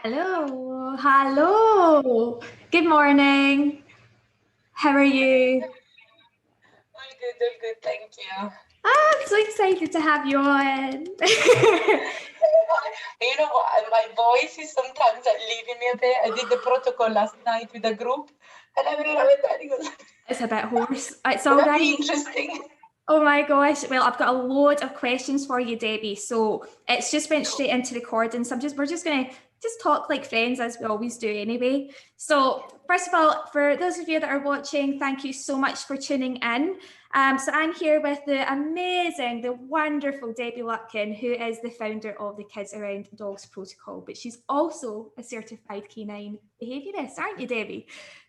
Hello, hello. Good morning. How are you? All good, thank you. I'm so excited to have you on. You know what? My voice is sometimes leaving me a bit. I did the protocol last night with a group, and I'm really that It's a bit hoarse. It's Would all that be right. interesting? Oh my gosh. Well, I've got a load of questions for you, Debbie. So it's just went Cool. straight into recording. So we're just gonna just talk like friends as we always do anyway. So first of all, for those of you that are watching, thank you so much for tuning in. So I'm here with the amazing, the wonderful Debbie Lucken, who is the founder of the Kids Around Dogs Protocol, but she's also a certified canine behaviourist, aren't you, Debbie?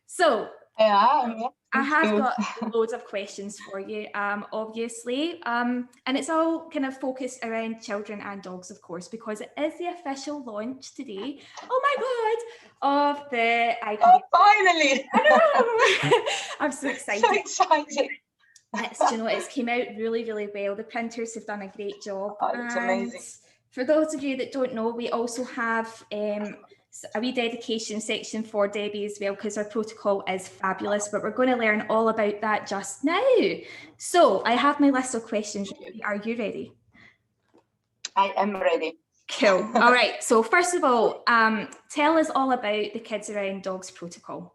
So Yeah, I thank have you. got loads of questions for you, obviously, and it's all kind of focused around children and dogs, of course, because it is the official launch today. Oh my God, of the Oh, IPD. finally! I know. I'm so So excited. exciting. It's, you know, it's came out really, really well. The printers have done a great job, Oh, it's and amazing. for those of you that don't know, we also have a wee dedication section for Debbie as well, because our protocol is fabulous, but we're going to learn all about that just now. So I have my list of questions. Are you ready? I am ready. Cool. All right. So first of all, tell us all about the Kids Around Dogs protocol.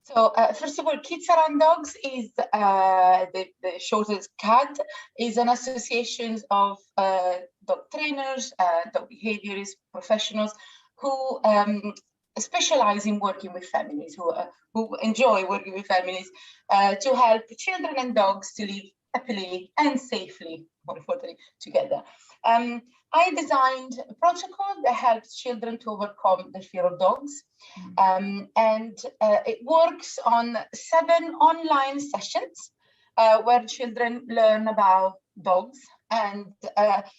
So first of all, Kids Around Dogs is the short is KAD, is an association of dog trainers, dog behaviorists, professionals who specialize in working with families, who enjoy working with families to help children and dogs to live happily and safely, more importantly, together. I designed a protocol that helps children to overcome the fear of dogs. And it works on 7 online sessions where children learn about dogs and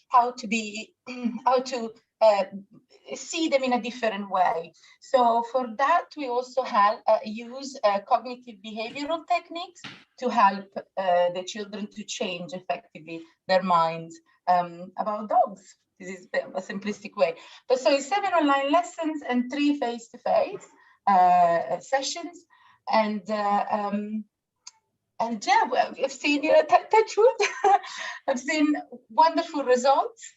how to see them in a different way. So for that, we also use cognitive behavioral techniques to help the children to change effectively their minds about dogs. This is a simplistic way. But so it's 7 online lessons and 3 face-to-face sessions. And yeah, well, I've seen, touch wood, I've seen wonderful results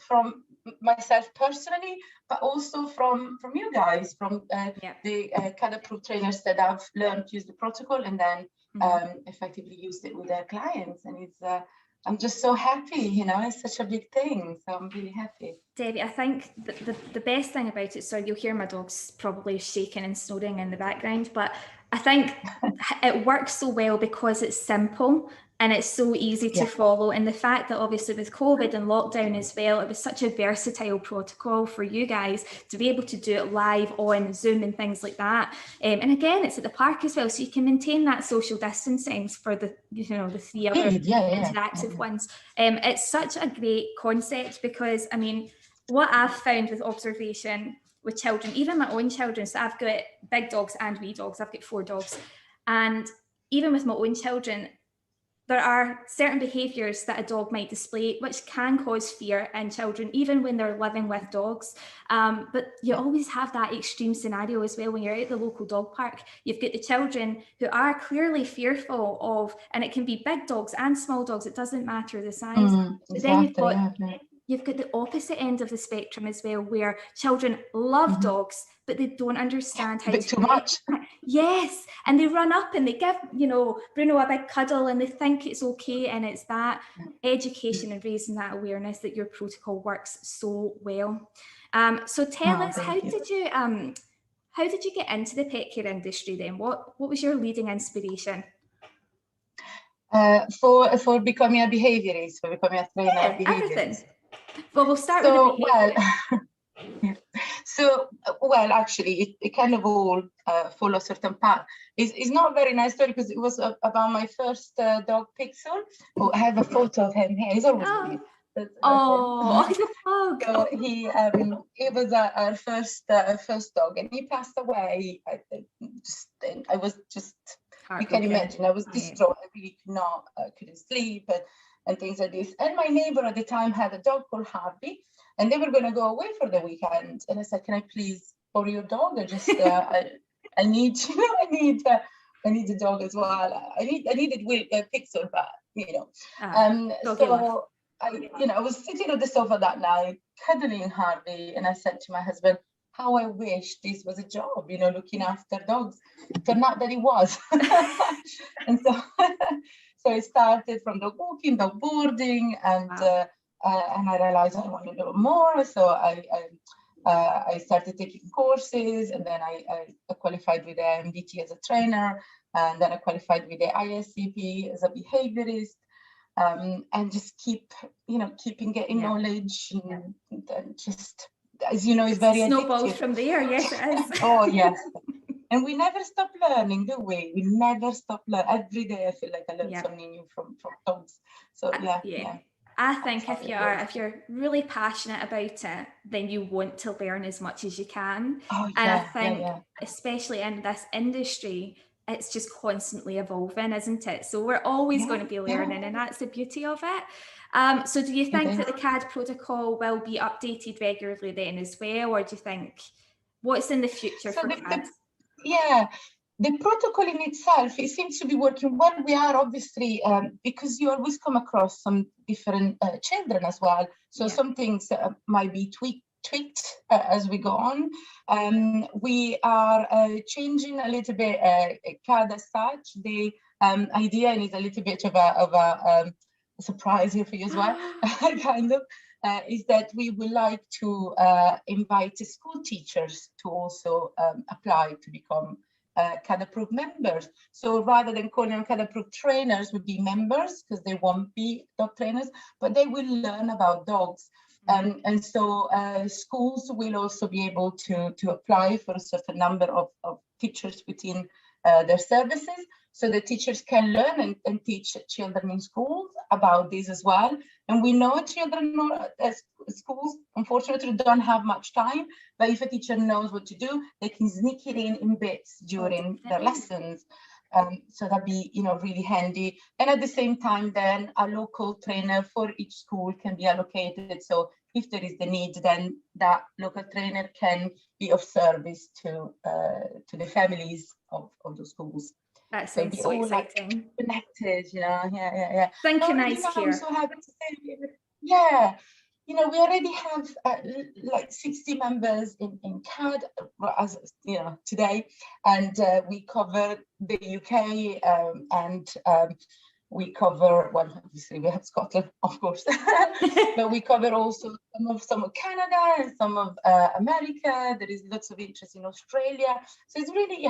from myself personally, but also from you guys, from the KAD Pro trainers that have learned to use the protocol and then effectively used it with their clients. And it's I'm just so happy, it's such a big thing. So I'm really happy. Debbie, I think the best thing about it, so you'll hear my dog's probably shaking and snoring in the background, but I think it works so well because it's simple and it's so easy to follow. And the fact that obviously with COVID and lockdown as well, it was such a versatile protocol for you guys to be able to do it live on Zoom and things like that. And again, it's at the park as well, so you can maintain that social distancing for the 3 other interactive ones. It's such a great concept because, I mean, what I've found with observation with children, even my own children, so I've got big dogs and wee dogs, I've got 4 dogs, and even with my own children, there are certain behaviours that a dog might display which can cause fear in children, even when they're living with dogs. But you always have that extreme scenario as well when you're at the local dog park. You've got the children who are clearly fearful of, and it can be big dogs and small dogs, it doesn't matter the size. But then you've got the opposite end of the spectrum as well, where children love dogs, but they don't understand how to too much. Yes, and they run up and they give, Bruno a big cuddle and they think it's okay. And it's that education and raising that awareness that your protocol works so well. So tell us, how did you get into the pet care industry then? What was your leading inspiration? For becoming a behaviorist, for becoming a trainer behaviorist. Everything. Well, we'll start with the behavior. Well, actually, it kind of all follow a certain path. It's not a very nice story because it was about my first dog, Pixel. I have a photo of him here. He's always with me. So it was our first dog, and he passed away. I was just, you can imagine, I was distraught. I really couldn't sleep and things like this. And my neighbor at the time had a dog called Harvey, and they were going to go away for the weekend. And I said, can I please borrow your dog? I just, I need, I need a dog as well. I needed Pixel, but so I was sitting on the sofa that night, cuddling Harvey, and I said to my husband, how I wish this was a job, looking after dogs. It turned out that it was. And so I started from dog walking, dog boarding, and I realized I wanted to do more. So I started taking courses, and then I qualified with the MDT as a trainer, and then I qualified with the ISCP as a behaviorist, and just keeping getting knowledge, and just, as you know, it's very snowballs addictive. From there. Yes, it is. Oh yes. And we never stop learning, do we? We never stop learning. Every day I feel like I learn something new from dogs. So yeah. I think if you're really passionate about it, then you want to learn as much as you can. And I think especially in this industry, it's just constantly evolving, isn't it? So we're always going to be learning, and that's the beauty of it. So do you think that the KAD protocol will be updated regularly then as well, or do you think what's in the future for KAD? The protocol in itself, it seems to be working well. We are obviously, because you always come across some different children as well. So some things might be tweaked as we go on. We are changing a little bit KAD as such. The idea is a little bit of a surprise here for you as well, kind of, is that we would like to invite school teachers to also apply to become KAD approved members. So rather than calling them KAD approved trainers, would be members, because they won't be dog trainers, but they will learn about dogs. And so schools will also be able to apply for a certain number of teachers within their services, so the teachers can learn and teach children in schools about this as well. And we know children schools unfortunately don't have much time, but if a teacher knows what to do, they can sneak it in bits during their lessons. So that'd be really handy. And at the same time, then a local trainer for each school can be allocated. So if there is the need, then that local trainer can be of service to the families of the schools. That sounds so exciting. Connected, Synchronize care. care. I'm so happy to say, we already have like 60 members in KAD, as today, and we cover the UK, and we cover, well, obviously we have Scotland, of course, but we cover also some of Canada and some of America. There is lots of interest in Australia, so it's really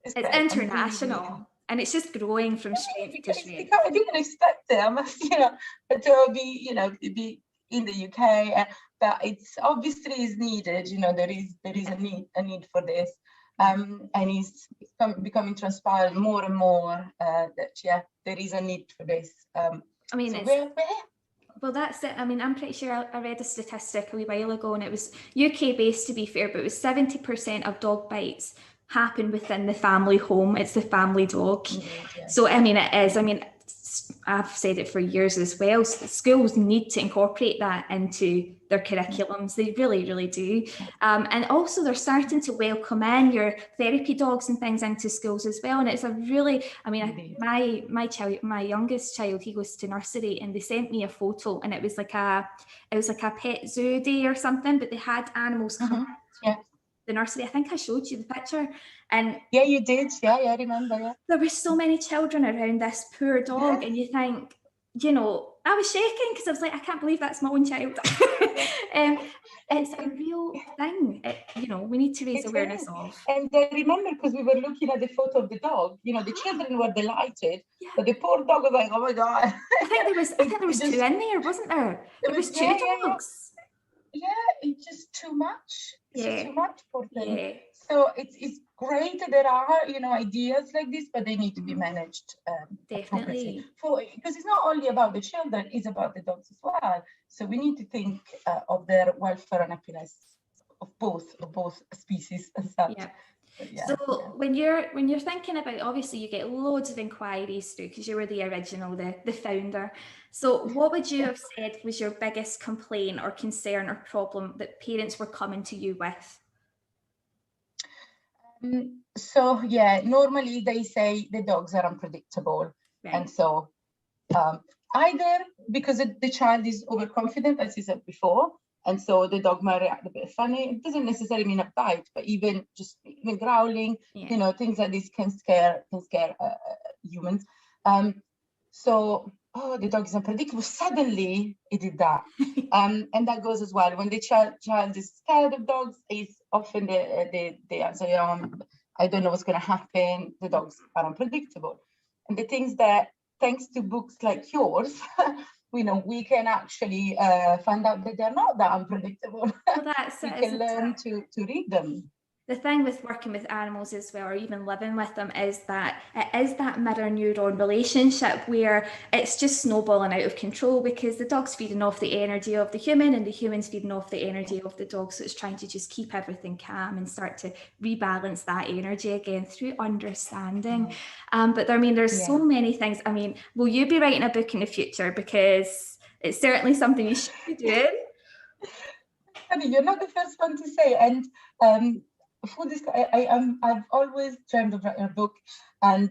it's international, really, and it's just growing from strength to strength. I didn't expect it. I must, to be in the UK, but it's obviously is needed. There is a need for this, and it's becoming transparent more and more that there is a need for this. I mean, so well, that's it. I mean, I'm pretty sure I read a statistic a wee while ago, and it was UK based, to be fair, but it was 70% of dog bites happen within the family home. It's the family dog. So I mean, it is. I mean, I've said it for years as well. So schools need to incorporate that into their curriculums. They really, really do. And also they're starting to welcome in your therapy dogs and things into schools as well. And it's a really, I mean, my youngest child, he goes to nursery, and they sent me a photo, and it was like a pet zoo day or something, but they had animals come the nursery. I think I showed you the picture, and yeah, you did. Yeah, I remember. There were so many children around this poor dog, and you think, I was shaking because I was like, I can't believe that's my own child. It's a real thing. We need to raise awareness of. And I remember, because we were looking at the photo of the dog. The children were delighted, but the poor dog was like, "Oh my god!" I think there was two in there, wasn't there? There was two dogs. Yeah, it's just too much. It's too much for them. Yeah. So it's great that there are ideas like this, but they need to be managed definitely. Because it's not only about the children, it's about the dogs as well. So we need to think of their welfare and happiness both species and such. Yeah. Yeah, So yeah. when you're thinking about, obviously you get loads of inquiries through because you were the original, the founder. So what would you have said was your biggest complaint or concern or problem that parents were coming to you with? So yeah, normally they say the dogs are unpredictable, Right. and so either because the child is overconfident, as you said before, and so the dog might react a bit funny. It doesn't necessarily mean a bite, but even growling, Yeah. Things like this can scare humans. So the dog is unpredictable. Suddenly it did that, and that goes as well when the child is scared of dogs. Is often the answer, I don't know what's going to happen. The dogs are unpredictable, and the things that, thanks to books like yours, we can actually find out that they're not that unpredictable. Well, that's we it, can isn't learn it? to read them. The thing with working with animals as well, or even living with them, is that it is that mirror neuron relationship where it's just snowballing out of control because the dog's feeding off the energy of the human and the human's feeding off the energy of the dog. So it's trying to just keep everything calm and start to rebalance that energy again through understanding. But there's so many things. I mean, will you be writing a book in the future? Because it's certainly something you should be doing. I mean, you're not the first one to say, and for this, I've always dreamed of writing a book, and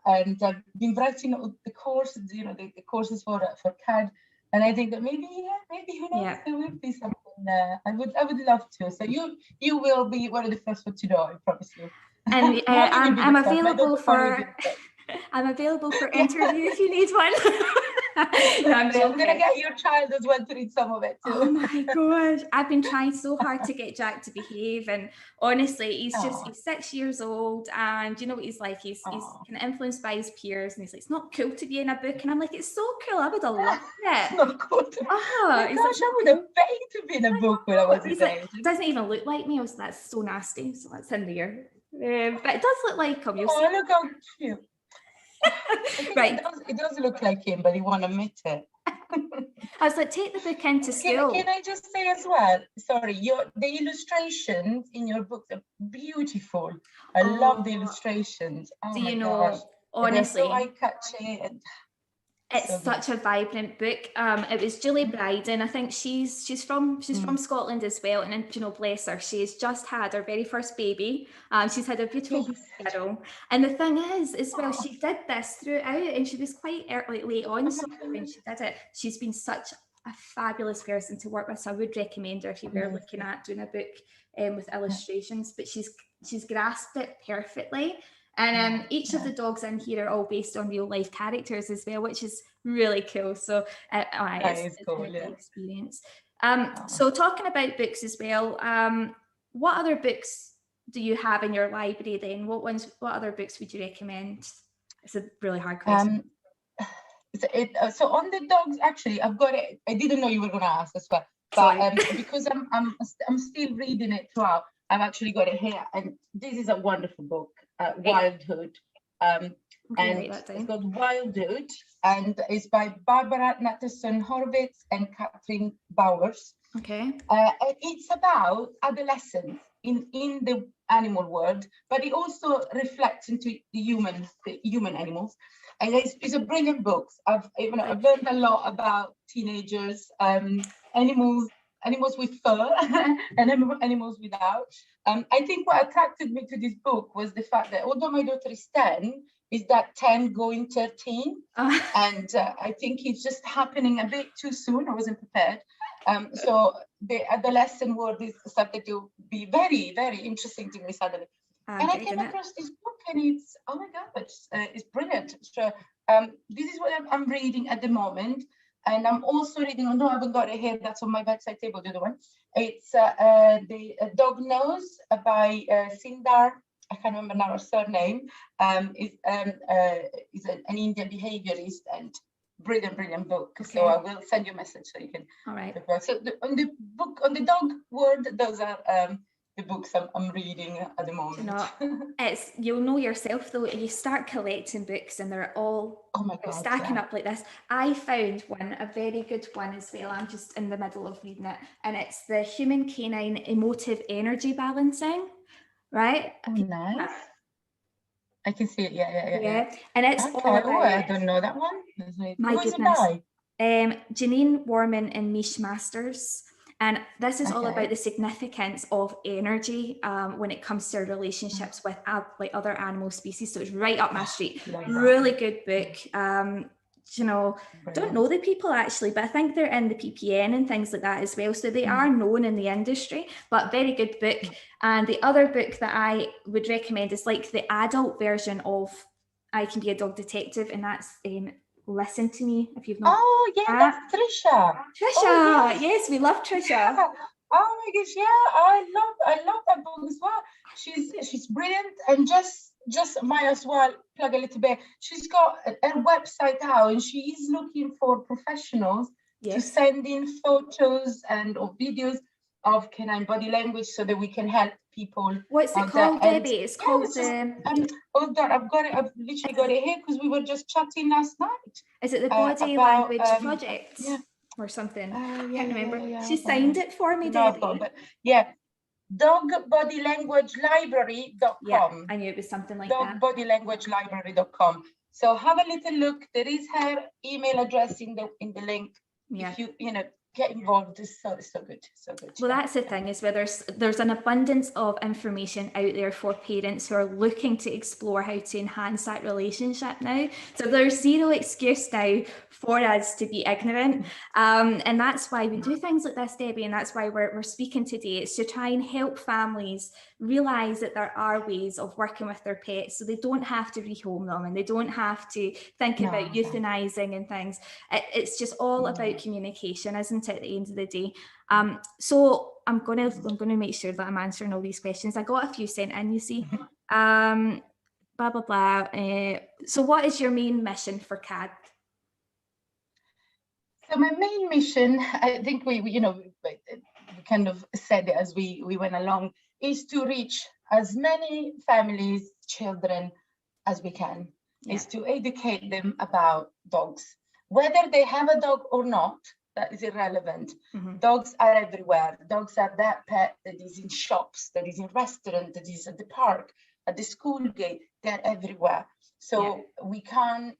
I've been writing the courses, the courses for KAD, and I think that maybe who knows, there will be something. I would love to. So you will be one of the first ones to know. I promise you. And I'm available for. I'm available for interview if you need one. No, I'm going to get your child as well to read some of it too. Oh my gosh. I've been trying so hard to get Jack to behave, and honestly, he's 6 years old, and you know what he's like? He's kind of influenced by his peers, and he's like, it's not cool to be in a book. And I'm like, it's so cool. I would have loved it. It's not cool. Oh gosh, I would have begged to be in a book when I was his age. It doesn't even look like me. That's so nasty. So that's in there. But it does look like him. Look how cute. Right. It does look like him, but he won't admit it. I was like, take the book into school. Can I just say as well, sorry, the illustrations in your books are beautiful. I love the illustrations. Do you know, honestly, they're so eye-catching. It's such a vibrant book. It was Julie Bryden. I think she's from Scotland as well. And bless her, she's just had her very first baby. She's had a beautiful girl. And the thing is, as well, she did this throughout, and she was quite late on. So when she did it, she's been such a fabulous person to work with. So I would recommend her if you were looking at doing a book with illustrations. But she's grasped it perfectly. And each of the dogs in here are all based on real life characters as well, which is really cool. So it's cool, a good experience. So talking about books as well, what other books do you have in your library then? What other books would you recommend? It's a really hard question. So on the dogs, actually, I've got it. I didn't know you were going to ask as well, but because I'm still reading it throughout, I've actually got it here, and this is a wonderful book, Wildhood, and it's called Wildhood, and it's by Barbara Natterson Horvitz and Catherine Bowers. Okay. It's about adolescence in the animal world, but it also reflects into the human animals, and it's a brilliant book. I've learned a lot about teenagers, animals with fur and animals without. I think what attracted me to this book was the fact that although my daughter is 10, is that 10 going 13? And I think it's just happening a bit too soon. I wasn't prepared. So the adolescent world is started to be very, very interesting to me suddenly. And I came across this book, and it's, oh my God, it's brilliant. So this is what I'm reading at the moment. And I'm also reading, although I haven't got it here, that's on my bedside table, the other one. It's The Dog Knows by Sindar, I can't remember now her surname, is an Indian behaviorist, and brilliant book. Okay. So I will send you a message so you can. All right. So on the book, on the dog world, those are the books I'm reading at the moment. You know, you'll know yourself though, you start collecting books and they're all Oh my God, stacking up like this. I found one, a very good one as well. I'm just in the middle of reading it, and it's the Human Canine Emotive Energy Balancing, right? Oh, nice. I can see it. Yeah. And it's okay. all about, I don't know that one. My Who is goodness. it by? Janine Warman and Mish Masters. And this is all Okay. about the significance of energy when it comes to relationships with like other animal species. So it's right up my street. Really good book. You know, don't know the people actually, but I think they're in the PPN and things like that as well. So they are known in the industry, but very good book. And the other book that I would recommend is like the adult version of I Can Be a Dog Detective, and that's Listen to Me, if you've not. Oh yeah, that's Trisha. Trisha, yes, we love Trisha. Yeah. Oh my gosh, yeah, I love that book as well. She's brilliant, and just might as well plug a little bit. She's got a website out, and she is looking for professionals to send in photos or videos of canine body language so that we can help people. What's it called, Debbie? It's called hold on, I've literally got it here because we were just chatting last night. Is it the Body Language Project or something? I can't remember. She signed it for me, Debbie. Dogbodylanguagelibrary.com. Yeah, I knew it was something like that. Dogbodylanguagelibrary.com. So have a little look. There is her email address in the link. Yeah. If you get involved, it's so good. Well, that's the thing, is where there's an abundance of information out there for parents who are looking to explore how to enhance that relationship now. So there's zero excuse now for us to be ignorant, and that's why we do things like this, Debbie, and that's why we're speaking today. It's to try and help families realize that there are ways of working with their pets, so they don't have to rehome them and they don't have to think about euthanizing and things. It's just all about communication, isn't it, at the end of the day? So I'm gonna make sure that I'm answering all these questions. I got a few sent in, you see. Blah blah blah. So what is your main mission for KAD? So my main mission, I think we kind of said it as we went along, is to reach as many families, children as we can. Is to educate them about dogs, whether they have a dog or not. That is irrelevant. Dogs are everywhere. Dogs are that pet that is in shops, that is in restaurants, that is at the park, at the school gate. They're everywhere. So we can't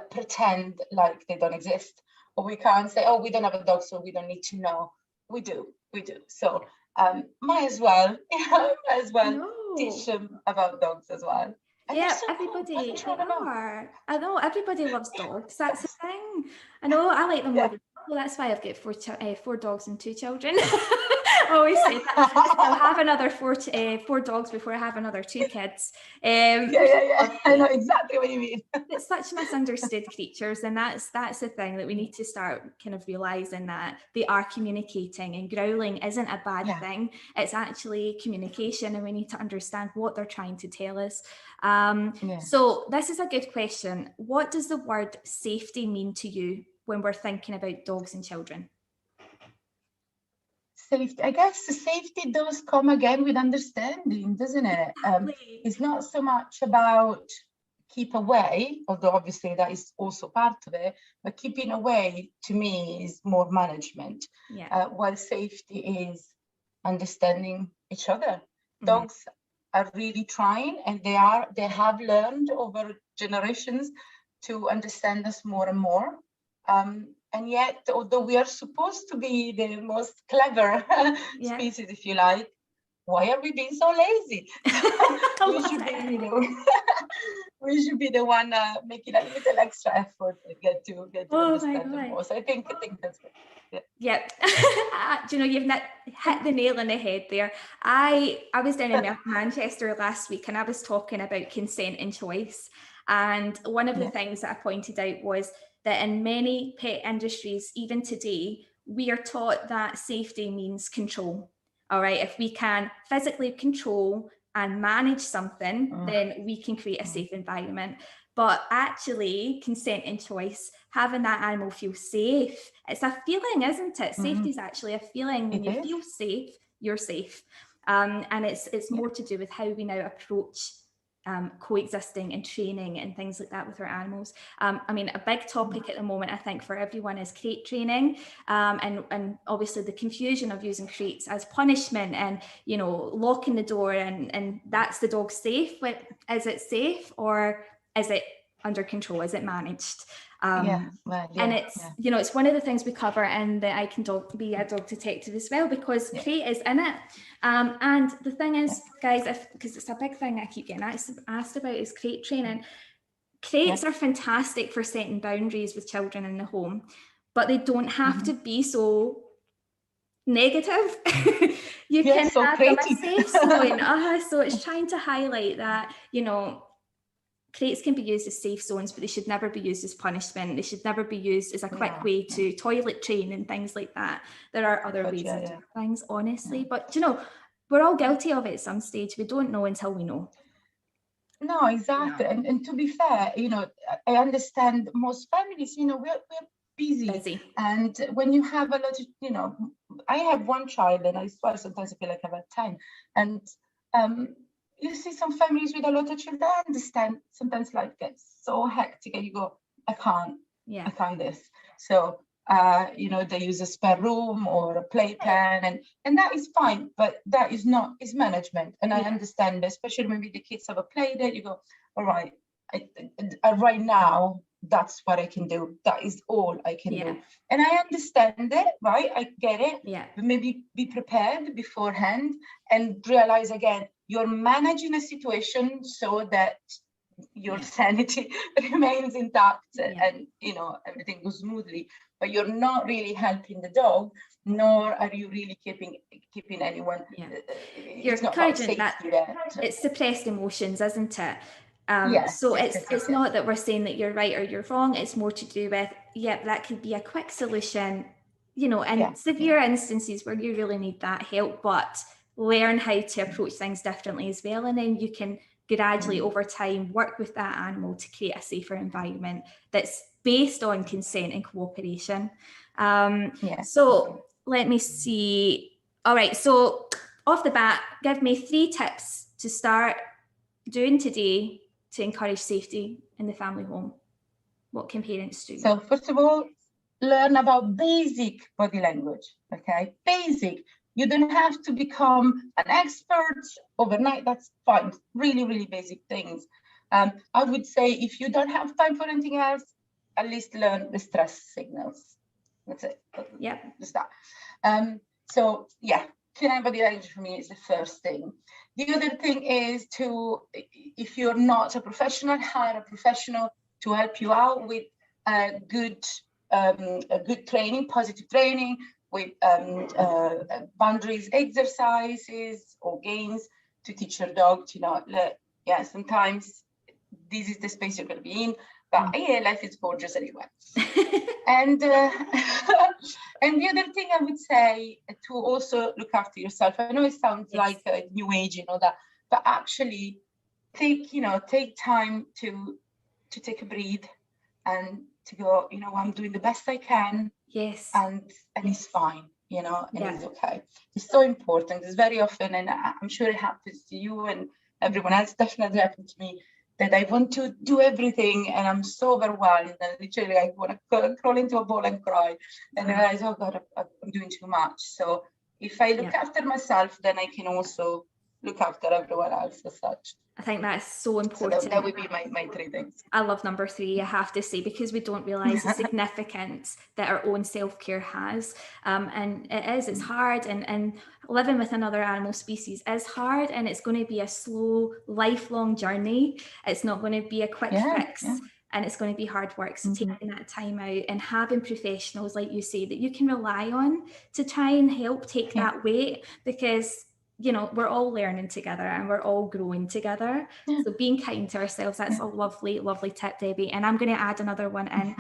pretend like they don't exist, or we can't say, oh, we don't have a dog, so we don't need to know. We do. So might as well teach them about dogs as well. And yeah, so everybody, cool. I know everybody loves dogs. That's the thing. I know I like them more than people. That's why I've got four dogs and 2 children. I always say that. I'll have another 4 dogs before I have another 2 kids. I know exactly what you mean. It's such misunderstood creatures, and that's the thing that we need to start kind of realizing, that they are communicating, and growling isn't a bad thing. It's actually communication, and we need to understand what they're trying to tell us. So this is a good question. What does the word safety mean to you when we're thinking about dogs and children? Safety, I guess the safety does come again with understanding, doesn't it? It's not so much about keep away, although obviously that is also part of it, but keeping away to me is more management, while safety is understanding each other. Dogs are really trying, and they have learned over generations to understand us more and more. And yet, although we are supposed to be the most clever species, if you like, why are we being so lazy? We should be the one making a little extra effort to get to understand them more. So I think that's good. Yeah. Do you know, you've hit the nail on the head there. I was down in Manchester last week, and I was talking about consent and choice. And one of the things that I pointed out was that in many pet industries, even today, we are taught that safety means control. All right, if we can physically control and manage something, then we can create a safe environment. But actually, consent and choice, having that animal feel safe, it's a feeling, isn't it? Safety is actually a feeling. When you feel safe, you're safe. And it's more to do with how we now approach coexisting and training and things like that with our animals. I mean, a big topic at the moment, I think, for everyone is crate training, and obviously the confusion of using crates as punishment and, you know, locking the door and that's the dog safe. Is it safe, or is it under control? Is it managed? And it's, you know, it's one of the things we cover in the I Can Be a Dog Detective as well, because crate is in it. And the thing is, guys, because it's a big thing I keep getting asked about, is crate training. Crates are fantastic for setting boundaries with children in the home, but they don't have to be so negative. You can have them a safe zone. So it's trying to highlight that, you know, crates can be used as safe zones, but they should never be used as punishment. They should never be used as a quick way to toilet train and things like that. There are other ways of doing things, honestly. But, you know, we're all guilty of it at some stage. We don't know until we know. No, exactly. And to be fair, you know, I understand most families, you know, we're busy. And when you have a lot of, you know, I have one child, and I swear sometimes I feel like I have 10. And you see some families with a lot of children. I understand sometimes life gets so hectic and you go, I can't this. So, you know, they use a spare room or a playpen, and that is fine, but that is not, is management. And I understand, especially maybe the kids have a play date, you go, all right, right now, that's what I can do. That is all I can do. And I understand it, right? I get it. But maybe be prepared beforehand and realize again, you're managing a situation so that your sanity remains intact and, you know, everything goes smoothly, but you're not really helping the dog, nor are you really keeping anyone. You're encouraging that. It's suppressed emotions, isn't it? So it's not that we're saying that you're right or you're wrong. It's more to do with, that could be a quick solution, you know, in severe instances where you really need that help, but learn how to approach things differently as well. And then you can gradually over time work with that animal to create a safer environment that's based on consent and cooperation. So let me see. All right, so off the bat, give me 3 tips to start doing today to encourage safety in the family home. What can parents do? So first of all, learn about basic body language, okay? Basic. You don't have to become an expert overnight. That's fine. Really, really basic things. I would say if you don't have time for anything else, at least learn the stress signals. That's it. Just that. So yeah, canine body language for me is the first thing. The other thing is to, if you're not a professional, hire a professional to help you out with good training, positive training, with boundaries exercises or games to teach your dog to not let, sometimes this is the space you're going to be in, but life is gorgeous anyway. And the other thing I would say, to also look after yourself. I know it sounds like a new age and all that, but actually take time to take a breath and to go, I'm doing the best I can. And it's fine, and it's okay. It's so important. It's very often, and I'm sure it happens to you and everyone else, definitely happened to me, that I want to do everything and I'm so overwhelmed and literally I want to crawl into a ball and cry and realize, oh God, I'm doing too much. So if I look after myself, then I can also look after everyone else as such. I think that's so important. So that would be my 3 things. I love number 3, I have to say, because we don't realise the significance that our own self-care has. And it's hard, and living with another animal species is hard, and it's going to be a slow, lifelong journey. It's not going to be a quick fix. And it's going to be hard work. So taking that time out and having professionals, like you say, that you can rely on to try and help take that weight, because we're all learning together and we're all growing together. So being kind to ourselves, that's a lovely, lovely tip, Debbie. And I'm going to add another one in.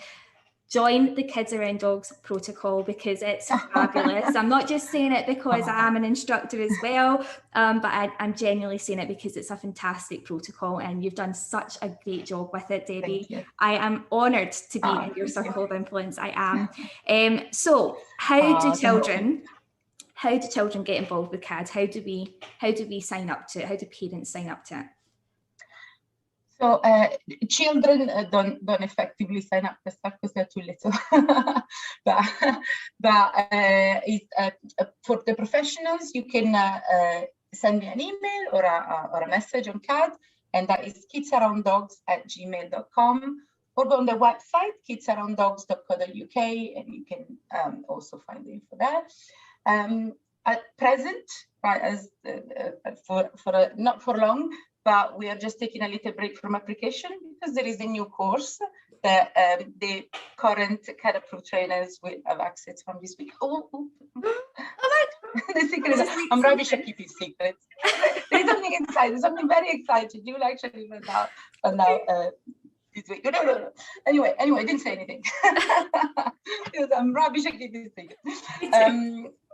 Join the Kids Around Dogs protocol, because it's fabulous. I'm not just saying it because I'm an instructor as well, but I'm genuinely saying it because it's a fantastic protocol and you've done such a great job with it, Debbie. I am honoured to be in your circle of influence. I am. So how how do children get involved with CAD? How do we sign up to it? How do parents sign up to it? So children don't effectively sign up for stuff because they're too little. but for the professionals, you can send me an email or a message on CAD, and that is kidsarounddogs@gmail.com, or go on the website kidsarounddogs.co.uk, and you can also find the info there. At present, right, as not for long, but we are just taking a little break from application because there is a new course that the current KAD approved trainers will have access from this week. The secret is I'm rubbish at keeping secrets. There's something inside. There's something very exciting. You will actually find out this week. No. Anyway, I didn't say anything because I'm rubbish at keeping secrets.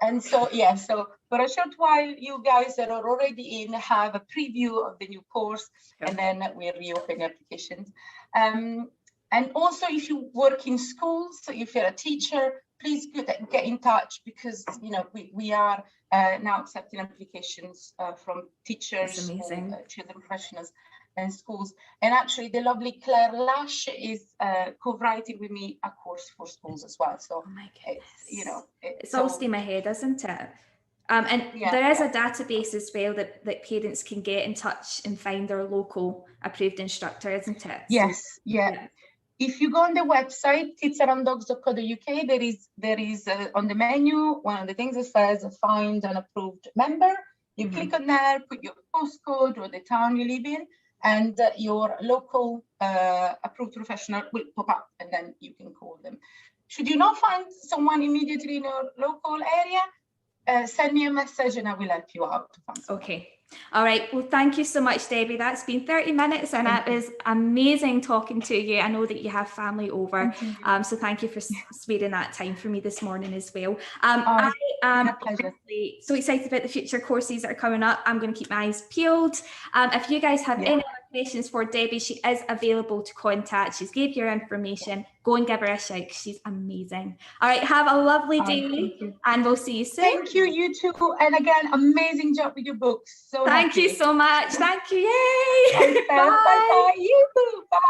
And so, yeah, so for a short while, you guys that are already in have a preview of the new course, and then we'll reopen applications. And also, if you work in schools, so if you're a teacher, please get in touch, because we are now accepting applications from teachers, children professionals, and schools. And actually, the lovely Claire Lash is co-writing with me a course for schools as well. So, it's all steam ahead, isn't it? And there is a database as well that parents can get in touch and find their local approved instructor, isn't it? Yes, yeah. If you go on the website, kidsarounddogs.co.uk, there is on the menu, one of the things that says find an approved member. You click on there, put your postcode or the town you live in, and your local approved professional will pop up, and then you can call them. Should you not find someone immediately in your local area, send me a message and I will help you out to find someone. Okay. All right. Well, thank you so much, Debbie. That's been 30 minutes and it was amazing talking to you. I know that you have family over. So thank you for sparing that time for me this morning as well. I am so excited about the future courses that are coming up. I'm going to keep my eyes peeled. If you guys have any other questions for Debbie, she is available to contact. She's gave your information. Go and give her a shout because she's amazing. All right. Have a lovely day and we'll see you soon. Thank you, you too. And again, amazing job with your books. So thank you so much. Thank you. Yay. Bye. Bye. You too. Bye.